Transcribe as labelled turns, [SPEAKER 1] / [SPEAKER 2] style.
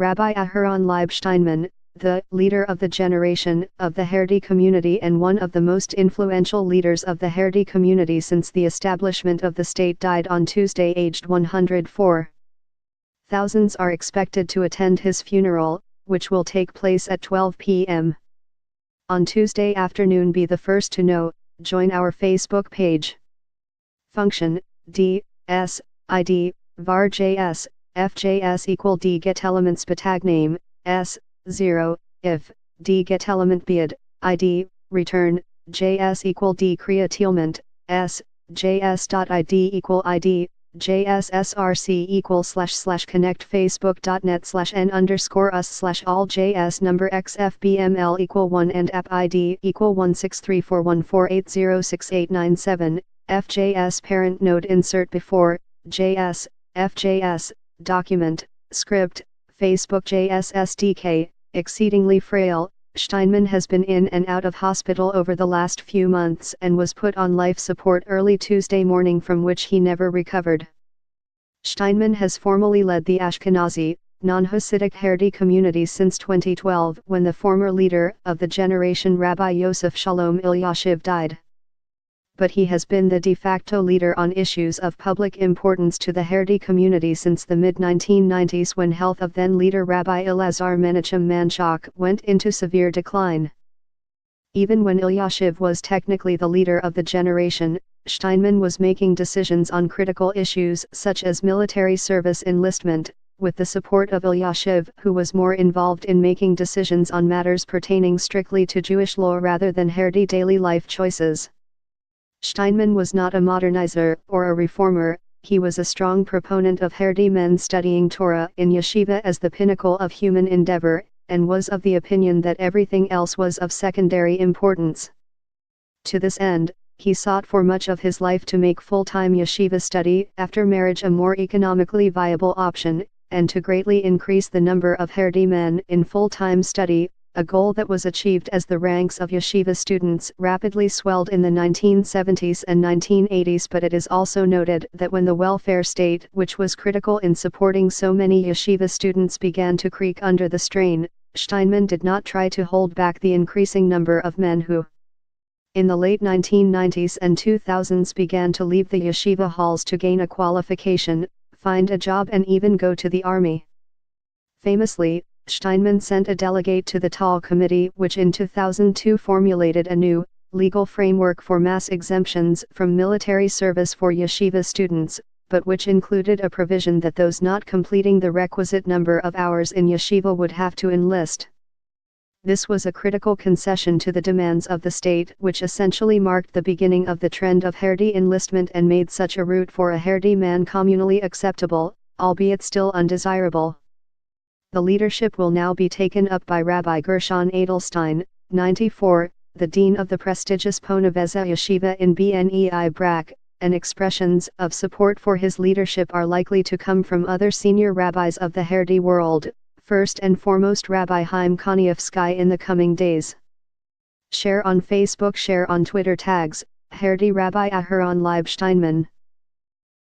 [SPEAKER 1] Rabbi Aharon Leib Shteinman, the leader of the generation of the Haredi community and one of the most influential leaders of the Haredi community since the establishment of the state, died on Tuesday aged 104. Thousands are expected to attend his funeral, which will take place at 12 p.m. on Tuesday afternoon. Be the first to know. Join our Facebook page. Function D S ID var JS FJS equal D get elements batag name S 0 if D get element bead ID return JS equal D crea tealment S JS.id equal ID JSSRC equal / connect facebook.net/n_us/ all JS number XFBML equal 1 and app ID equal 1634148068997 FJS parent node insert before JS FJS document script Facebook JS SDK exceedingly frail. Shteinman has been in and out of hospital over the last few months and was put on life support early Tuesday morning, from which he never recovered. Shteinman has formally led the Ashkenazi, non-Hasidic Haredi community since 2012, when the former leader of the generation Rabbi Yosef Shalom Elyashiv died. But he has been the de facto leader on issues of public importance to the Haredi community since the mid-1990s, when health of then-leader Rabbi Elazar Menachem Manchok went into severe decline. Even when Elyashiv was technically the leader of the generation, Shteinman was making decisions on critical issues such as military service enlistment, with the support of Elyashiv, who was more involved in making decisions on matters pertaining strictly to Jewish law rather than Haredi daily life choices. Shteinman was not a modernizer or a reformer. He was a strong proponent of Haredi men studying Torah in yeshiva as the pinnacle of human endeavor, and was of the opinion that everything else was of secondary importance. To this end, he sought for much of his life to make full-time yeshiva study after marriage a more economically viable option, and to greatly increase the number of Haredi men in full-time study, a goal that was achieved as the ranks of yeshiva students rapidly swelled in the 1970s and 1980s. But it is also noted that when the welfare state, which was critical in supporting so many yeshiva students, began to creak under the strain, Shteinman did not try to hold back the increasing number of men who, in the late 1990s and 2000s, began to leave the yeshiva halls to gain a qualification, find a job, and even go to the army. Famously, Shteinman sent a delegate to the Tal Committee, which in 2002 formulated a new, legal framework for mass exemptions from military service for yeshiva students, but which included a provision that those not completing the requisite number of hours in yeshiva would have to enlist. This was a critical concession to the demands of the state, which essentially marked the beginning of the trend of Haredi enlistment and made such a route for a Haredi man communally acceptable, albeit still undesirable. The leadership will now be taken up by Rabbi Gershon Edelstein, 94, the dean of the prestigious Poneveza Yeshiva in Bnei Brak, and expressions of support for his leadership are likely to come from other senior rabbis of the Haredi world, first and foremost Rabbi Chaim Kanievsky, in the coming days. Share on Facebook, share on Twitter, tags Haredi Rabbi Aharon Leib Shteinman.